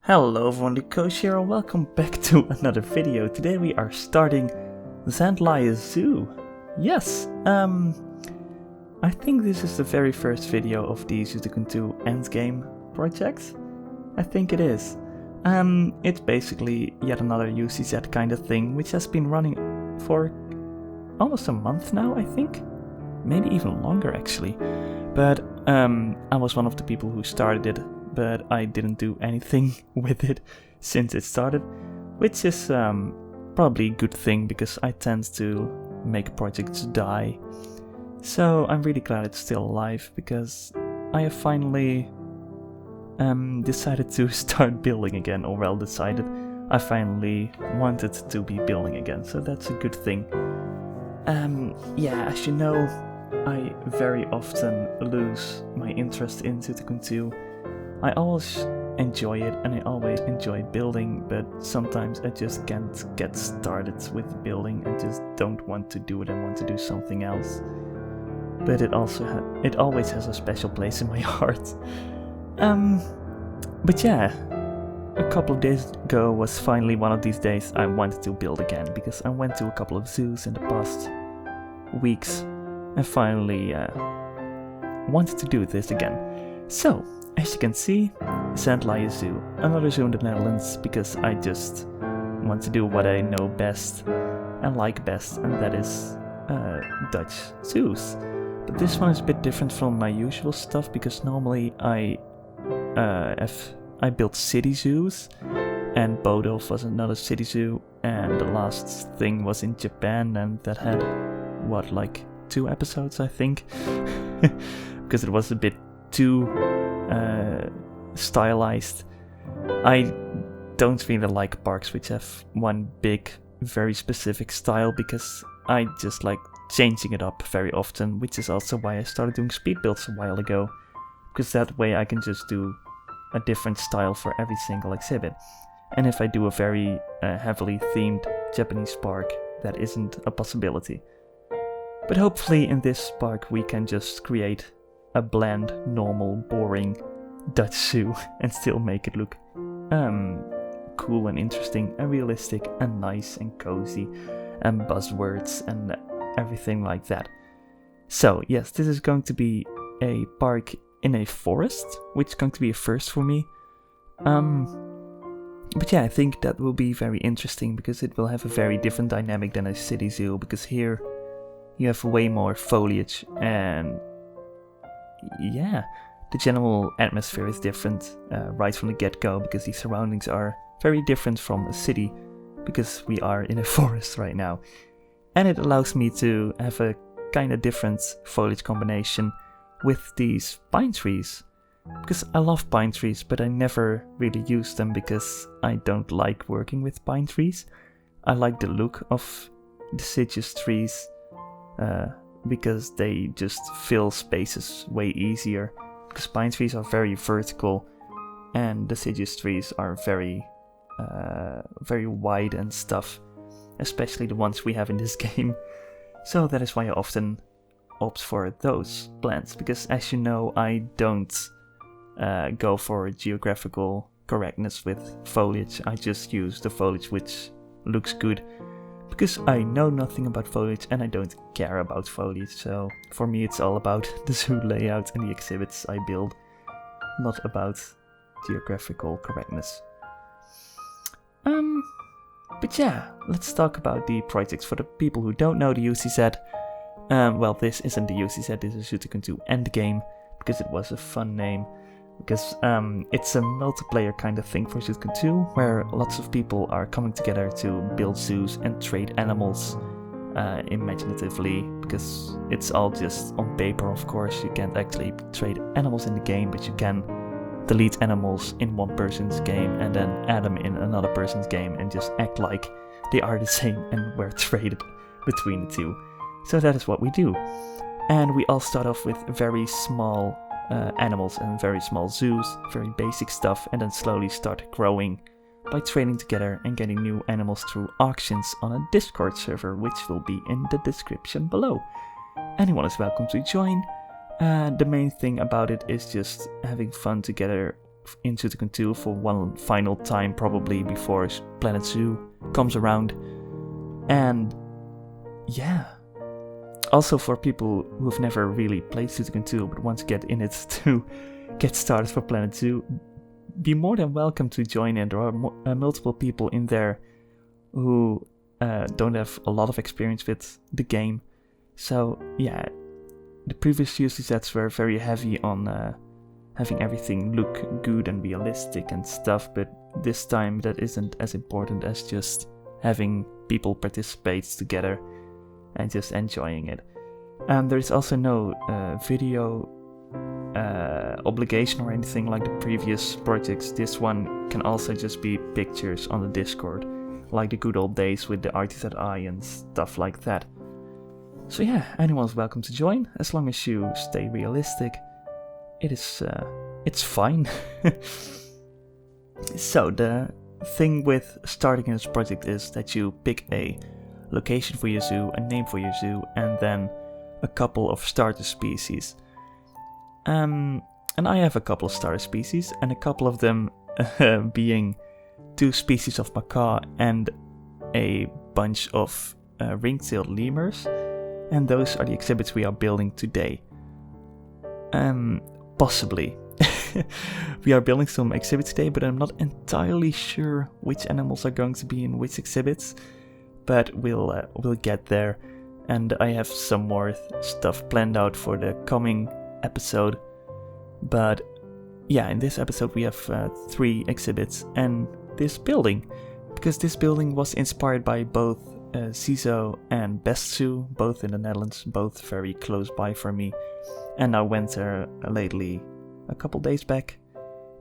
Hello everyone, Lucoshi here, and welcome back to another video. Today we are starting Zandleij Zoo. Yes, I think this is the very first video of the Zoo Tycoon 2 endgame project. I think it is. It's basically yet another UCZ kind of thing, which has been running for almost a month now, I think. Maybe even longer actually. But I was one of the people who started it, but I didn't do anything with it since it started, which is probably a good thing because I tend to make projects die. So I'm really glad it's still alive because I have finally decided to start building again, or well decided. I finally wanted to be building again, so that's a good thing. Yeah, as you know, I very often lose my interest in Zoo Tycoon 2. I always enjoy it and I always enjoy building, but sometimes I just can't get started with building and just don't want to do it and want to do something else. But it always has a special place in my heart. But yeah, a couple of days ago was finally one of these days I wanted to build again, because I went to a couple of zoos in the past weeks and finally wanted to do this again. So, as you can see, Zandleij Zoo, another zoo in the Netherlands, because I just want to do what I know best and like best, and that is Dutch zoos. But this one is a bit different from my usual stuff, because normally I built city zoos, and Bodolf was another city zoo, and the last thing was in Japan, and that had, what, like 2 episodes I think, because it was a bit too stylized. I don't really like parks which have one big, very specific style, because I just like changing it up very often, which is also why I started doing speed builds a while ago, because that way I can just do a different style for every single exhibit. And if I do a very heavily themed Japanese park, that isn't a possibility. But hopefully in this park we can just create a bland, normal, boring Dutch zoo and still make it look cool and interesting and realistic and nice and cozy and buzzwords and everything like that. So yes, this is going to be a park in a forest, which is going to be a first for me. But yeah, I think that will be very interesting because it will have a very different dynamic than a city zoo, because here you have way more foliage and yeah, the general atmosphere is different right from the get-go, because the surroundings are very different from a city, because we are in a forest right now. And it allows me to have a kind of different foliage combination with these pine trees, because I love pine trees, but I never really use them because I don't like working with pine trees. I like the look of deciduous trees, because they just fill spaces way easier, because pine trees are very vertical and deciduous trees are very wide and stuff, especially the ones we have in this game. So that is why I often opt for those plants, because as you know, I don't go for geographical correctness with foliage. I just use the foliage which looks good, because I know nothing about foliage and I don't care about foliage. So for me it's all about the zoo layout and the exhibits I build, not about geographical correctness. But yeah, let's talk about the projects. For the people who don't know the UCZ, well, this isn't the UCZ, this is Zoo Tycoon 2 Endgame, because it was a fun name. Because it's a multiplayer kind of thing for Zoo Tycoon 2, where lots of people are coming together to build zoos and trade animals imaginatively, because it's all just on paper, of course. You can't actually trade animals in the game, but you can delete animals in one person's game and then add them in another person's game and just act like they are the same and were traded between the two. So that is what we do. And we all start off with very small animals and very small zoos, very basic stuff, and then slowly start growing by trading together and getting new animals through auctions on a Discord server, which will be in the description below. Anyone is welcome to join. The main thing about it is just having fun together in Zoo Tycoon 2 for one final time, probably before Planet Zoo comes around. And yeah, also for people who've never really played Zoo Tycoon 2 but want to get in it to get started for Planet Zoo, be more than welcome to join in. There are multiple people in there who don't have a lot of experience with the game. So yeah, the previous UC sets were very heavy on having everything look good and realistic and stuff, but this time that isn't as important as just having people participate together and just enjoying it. There is also no video obligation or anything like the previous projects. This one can also just be pictures on the Discord, like the good old days with the RTZI and stuff like that. So yeah, anyone's welcome to join, as long as you stay realistic. It's fine. So the thing with starting in this project is that you pick a location for your zoo, a name for your zoo, and then a couple of starter species. And I have a couple of starter species, and a couple of them being 2 species of macaw and a bunch of ring-tailed lemurs. And those are the exhibits we are building today. Possibly. We are building some exhibits today, but I'm not entirely sure which animals are going to be in which exhibits. But we'll get there. And I have some more stuff planned out for the coming episode. But yeah, in this episode we have 3 exhibits and this building. Because this building was inspired by both Zoo and Best Zoo, both in the Netherlands, both very close by for me. And I went there lately, a couple days back.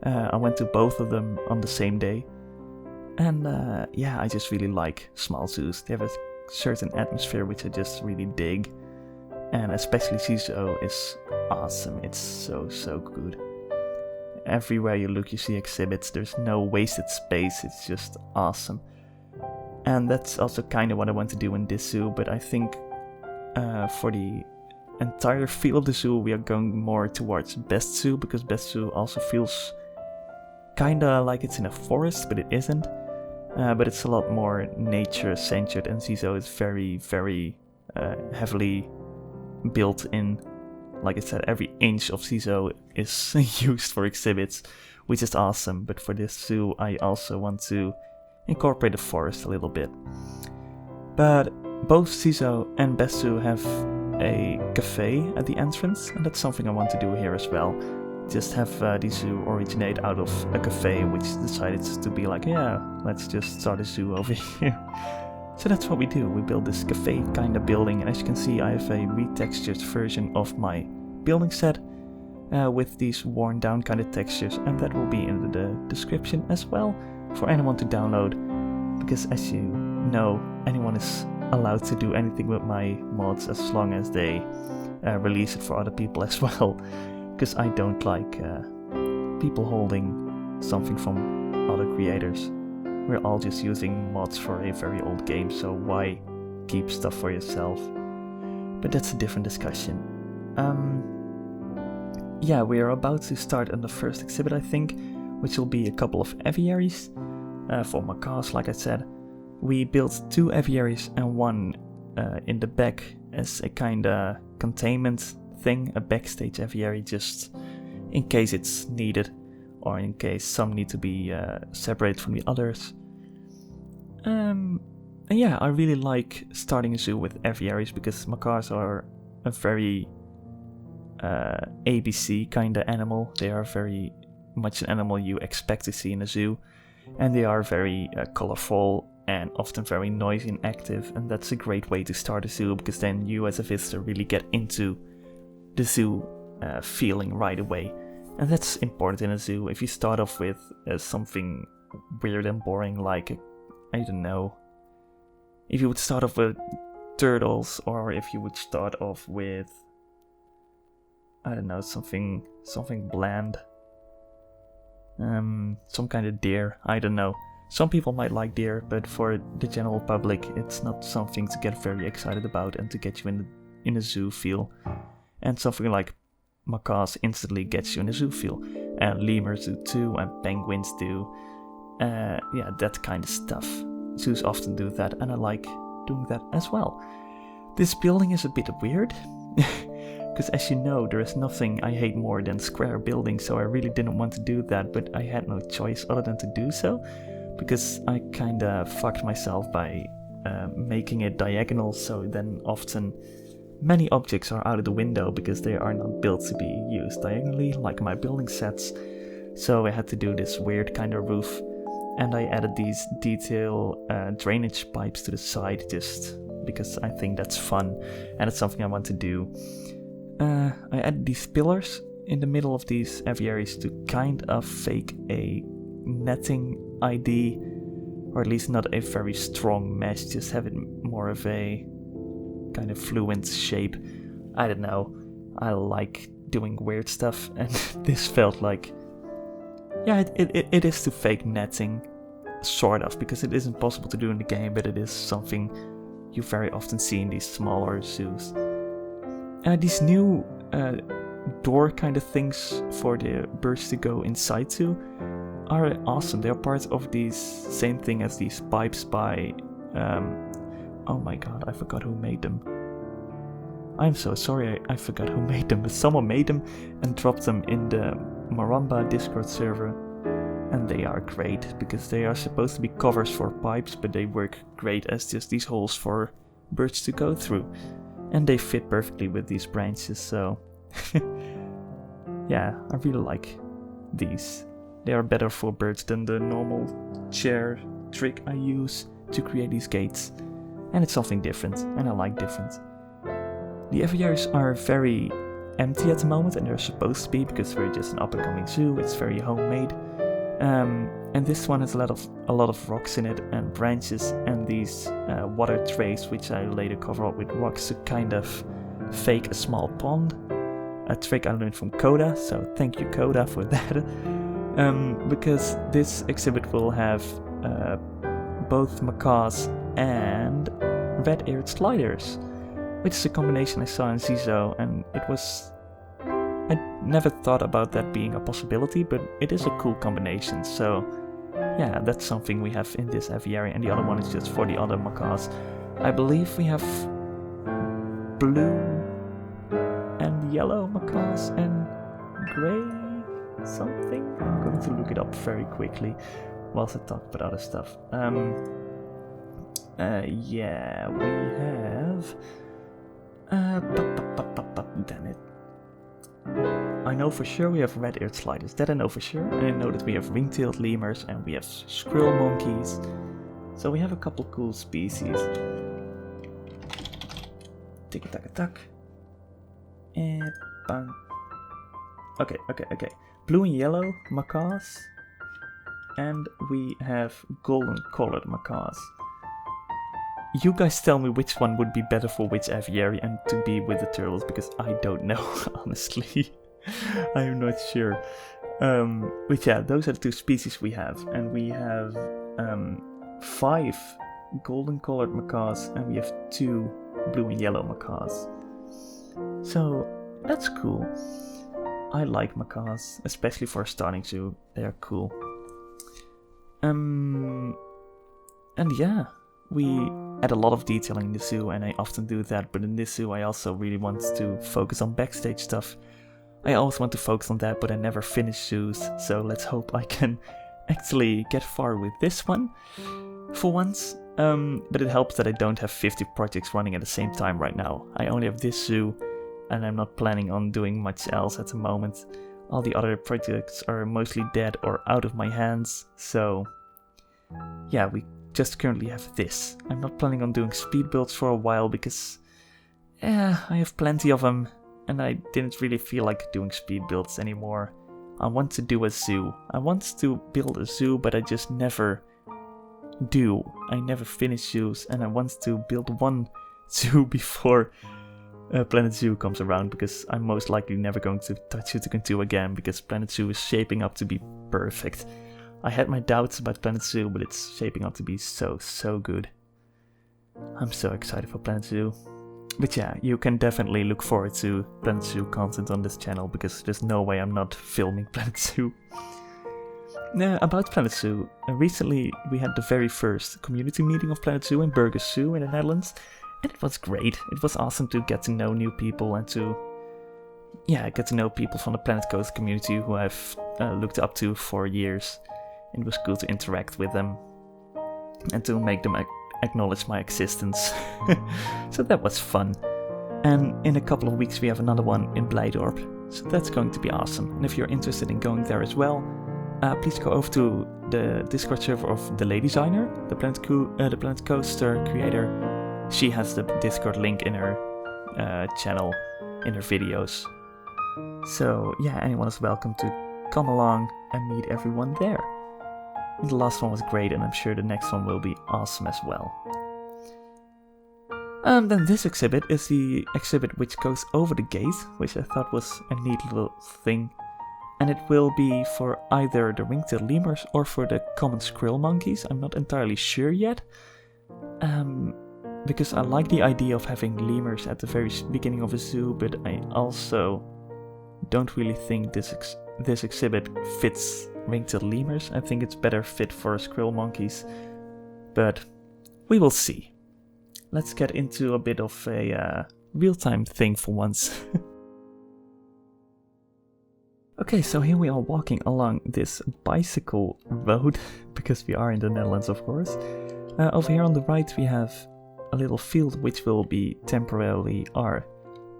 I went to both of them on the same day. And yeah, I just really like small zoos. They have a certain atmosphere which I just really dig. And especially Zoo is awesome. It's so good. Everywhere you look you see exhibits. There's no wasted space. It's just awesome. And that's also kind of what I want to do in this zoo, but I think for the entire feel of the zoo we are going more towards Best Zoo, because Best Zoo also feels kind of like it's in a forest, but it isn't. But it's a lot more nature-centered, and Zoo is very, very heavily built in. Like I said, every inch of Zoo is used for exhibits, which is awesome. But for this zoo I also want to incorporate the forest a little bit. But both Zoo and Best Zoo have a cafe at the entrance, and that's something I want to do here as well. Just have the zoo originate out of a cafe which decided to be like, yeah, let's just start a zoo over here. So that's what we do. We build this cafe kind of building, and as you can see I have a retextured version of my building set with these worn down kind of textures, and that will be in the description as well for anyone to download, because as you know, anyone is allowed to do anything with my mods as long as they release it for other people as well, because I don't like people holding something from other creators. We're all just using mods for a very old game, so why keep stuff for yourself? But that's a different discussion. Yeah, we are about to start on the first exhibit, I think, which will be a couple of aviaries for macaws, like I said. We built 2 aviaries and one in the back as a kind of containment thing, a backstage aviary, just in case it's needed, or in case some need to be separated from the others. And yeah, I really like starting a zoo with aviaries, because macaws are a very ABC kind of animal. They are very much an animal you expect to see in a zoo, and they are very colorful and often very noisy and active, and that's a great way to start a zoo, because then you as a visitor really get into the zoo feeling right away. And that's important in a zoo. If you start off with something weird and boring, like, I don't know, if you would start off with turtles, or if you would start off with, I don't know, something bland, some kind of deer, I don't know. Some people might like deer, but for the general public it's not something to get very excited about and to get you in a zoo feel. And something like macaws instantly gets you in a zoo feel. and lemurs do too, and penguins do. Yeah, that kind of stuff. Zoos often do that, and I like doing that as well. This building is a bit weird, because as you know, there is nothing I hate more than square buildings, so I really didn't want to do that, but I had no choice other than to do so, because I kinda fucked myself by making it diagonal, so then often many objects are out of the window because they are not built to be used diagonally, like my building sets. So I had to do this weird kind of roof, and I added these detail drainage pipes to the side just because I think that's fun and it's something I want to do. I added these pillars in the middle of these aviaries to kind of fake a netting ID, or at least not a very strong mesh, just have it more of a kind of fluent shape. I don't know, I like doing weird stuff, and this felt like, yeah, it is to fake netting, sort of, because it isn't possible to do in the game, but it is something you very often see in these smaller zoos. These new door kind of things for the birds to go inside to are awesome. They're part of these same thing as these pipes by oh my god, I forgot who made them. I'm so sorry, I forgot who made them, but someone made them and dropped them in the Maramba Discord server, and they are great because they are supposed to be covers for pipes, but they work great as just these holes for birds to go through, and they fit perfectly with these branches. So yeah, I really like these. They are better for birds than the normal chair trick I use to create these gates, and it's something different, and I like different. The aviaries are very empty at the moment, and they're supposed to be because we're just an up-and-coming zoo. It's very homemade, and this one has a lot of rocks in it and branches, and these water trays, which I later cover up with rocks to kind of fake a small pond. A trick I learned from Coda, so thank you Coda for that. Because this exhibit will have both macaws and red-eared sliders, which is a combination I saw in Zizo, and I never thought about that being a possibility, but it is a cool combination. So yeah, that's something we have in this aviary, and the other one is just for the other macaws. I believe we have blue and yellow macaws and grey something. I'm going to look it up very quickly whilst I talk about other stuff. Yeah, we have damn it. I know for sure we have red-eared sliders, that I know for sure, and I know that we have ring-tailed lemurs and we have squirrel monkeys. So we have a couple cool species. Tick-a-tack-a-tack. And bang. Okay. Blue and yellow macaws. And we have golden colored macaws. You guys tell me which one would be better for which aviary and to be with the turtles, because I don't know, honestly. I am not sure. But yeah, those are the two species we have. And we have 5 golden colored macaws, and we have 2 blue and yellow macaws. So that's cool. I like macaws, especially for a starting zoo. They are cool. And yeah, we add a lot of detailing in the zoo, and I often do that, but in this zoo I also really want to focus on backstage stuff. I always want to focus on that, but I never finish zoos, so let's hope I can actually get far with this one for once. But it helps that I don't have 50 projects running at the same time right now. I only have this zoo, and I'm not planning on doing much else at the moment. All the other projects are mostly dead or out of my hands, so yeah, we just currently have this. I'm not planning on doing speed builds for a while because I have plenty of them, and I didn't really feel like doing speed builds anymore. I want to do a zoo. I want to build a zoo, but I just never do. I never finish zoos, and I want to build one zoo before Planet Zoo comes around, because I'm most likely never going to touch Zoo Tycoon 2 again, because Planet Zoo is shaping up to be perfect. I had my doubts about Planet Zoo, but it's shaping up to be so good. I'm so excited for Planet Zoo. But yeah, you can definitely look forward to Planet Zoo content on this channel, because there's no way I'm not filming Planet Zoo. About Planet Zoo, recently we had the very first community meeting of Planet Zoo in Burgers Zoo in the Netherlands, and it was great. It was awesome to get to know new people and to get to know people from the Planet Coast community who I've looked up to for years. It was good to interact with them and to make them acknowledge my existence. So that was fun. And in a couple of weeks we have another one in Blijdorp, so that's going to be awesome. And if you're interested in going there as well, please go over to the Discord server of the Lady Designer, the Planet Coaster creator. She has the Discord link in her channel, in her videos. So yeah, anyone is welcome to come along and meet everyone there. And the last one was great, and I'm sure the next one will be awesome as well. Then this exhibit is the exhibit which goes over the gate, which I thought was a neat little thing. And it will be for either the ring-tailed lemurs or for the common squirrel monkeys. I'm not entirely sure yet. Because I like the idea of having lemurs at the very beginning of a zoo, but I also don't really think this exhibit fits ring-tailed lemurs. I think it's better fit for squirrel monkeys, but we will see. Let's get into a bit of a real-time thing for once. Okay, so here we are walking along this bicycle road, because we are in the Netherlands, of course. Over here on the right we have a little field which will be temporarily our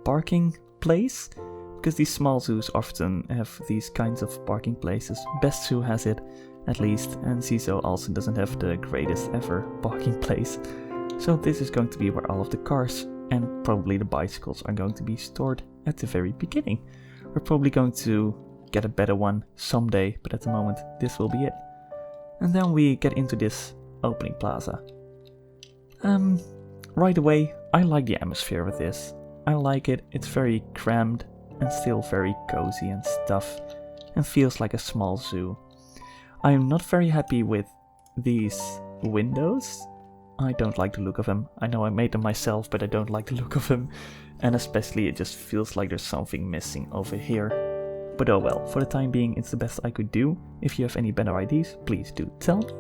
parking place, because these small zoos often have these kinds of parking places. Best Zoo has it, at least, and Zizo also doesn't have the greatest ever parking place. So this is going to be where all of the cars and probably the bicycles are going to be stored at the very beginning. We're probably going to get a better one someday, but at the moment this will be it. And then we get into this opening plaza. Right away, I like the atmosphere with this. I like it. It's very crammed and still very cozy and stuff, and feels like a small zoo. I am not very happy with these windows. I don't like the look of them. I know I made them myself, but I don't like the look of them. And especially it just feels like there's something missing over here. But oh well, for the time being it's the best I could do. If you have any better ideas, please do tell me.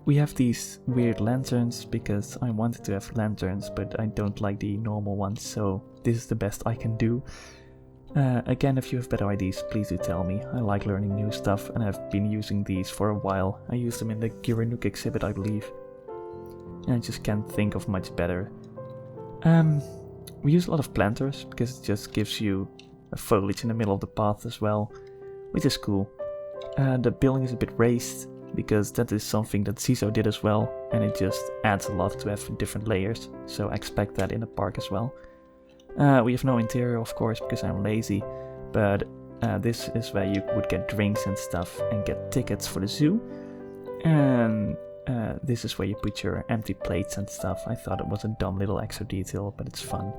We have these weird lanterns, because I wanted to have lanterns, but I don't like the normal ones, so this is the best I can do. Again, if you have better ideas, please do tell me. I like learning new stuff, and I've been using these for a while. I used them in the Giranuk exhibit, I believe. And I just can't think of much better. We use a lot of planters, because it just gives you a foliage in the middle of the path as well, which is cool. The building is a bit raised, because that is something that Zizo did as well, and it just adds a lot to have different layers, so expect that in the park as well. We have no interior, of course, because I'm lazy, but this is where you would get drinks and stuff and get tickets for the zoo, and this is where you put your empty plates and stuff. I thought it was a dumb little extra detail, but it's fun.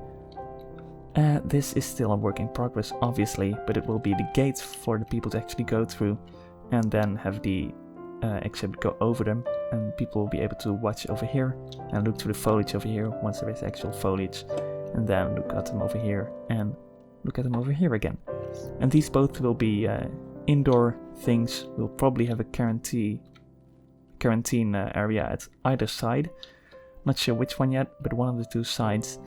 This is still a work in progress, obviously, but it will be the gates for the people to actually go through, and then have the exhibit go over them, and people will be able to watch over here and look through the foliage over here once there is actual foliage, and then look at them over here and look at them over here again. And these both will be indoor things. We'll probably have a quarantine area at either side. Not sure which one yet, but one of the two sides.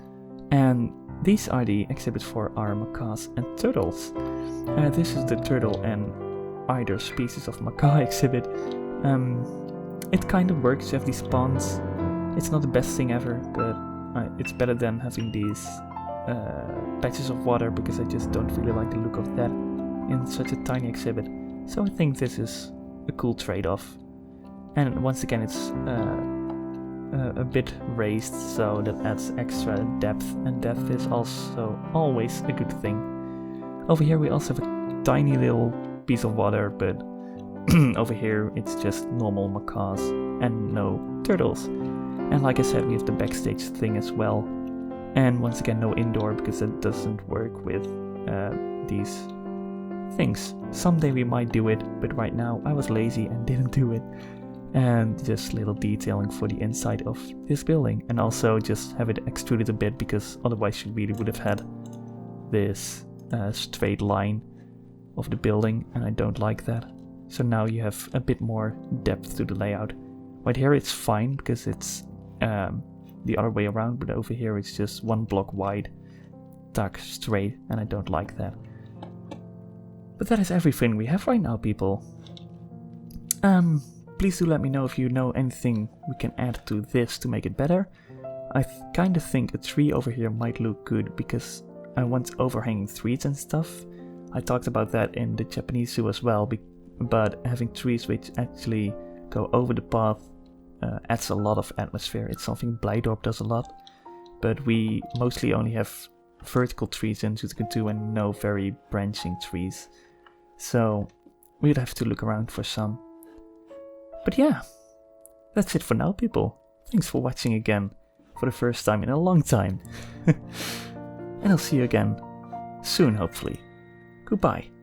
And these are the exhibits for our macaws and turtles. This is the turtle and either species of macaw exhibit. It kind of works. You have these ponds. It's not the best thing ever, but it's better than having these patches of water, because I just don't really like the look of that in such a tiny exhibit. So I think this is a cool trade-off. And once again, it's a bit raised, so that adds extra depth, and depth is also always a good thing. Over here we also have a tiny little piece of water, but over here it's just normal macaws and no turtles. And like I said, we have the backstage thing as well, and once again no indoor, because it doesn't work with these things. Someday we might do it, but right now I was lazy and didn't do it. and just little detailing for the inside of this building, and also just have it extruded a bit because otherwise you really would have had this straight line of the building, and I don't like that. So now you have a bit more depth to the layout. Right here it's fine because it's the other way around, but over here it's just one block wide, dark straight, and I don't like that. But that is everything we have right now, people. Please do let me know if you know anything we can add to this to make it better. I kind of think a tree over here might look good because I want overhanging trees and stuff. I talked about that in the Japanese zoo as well, but having trees which actually go over the path adds a lot of atmosphere. It's something Blijdorp does a lot, but we mostly only have vertical trees in Zoo Tycoon 2 and no very branching trees. So we'd have to look around for some. But yeah, that's it for now, people. Thanks for watching again, for the first time in a long time. And I'll see you again soon, hopefully. Goodbye.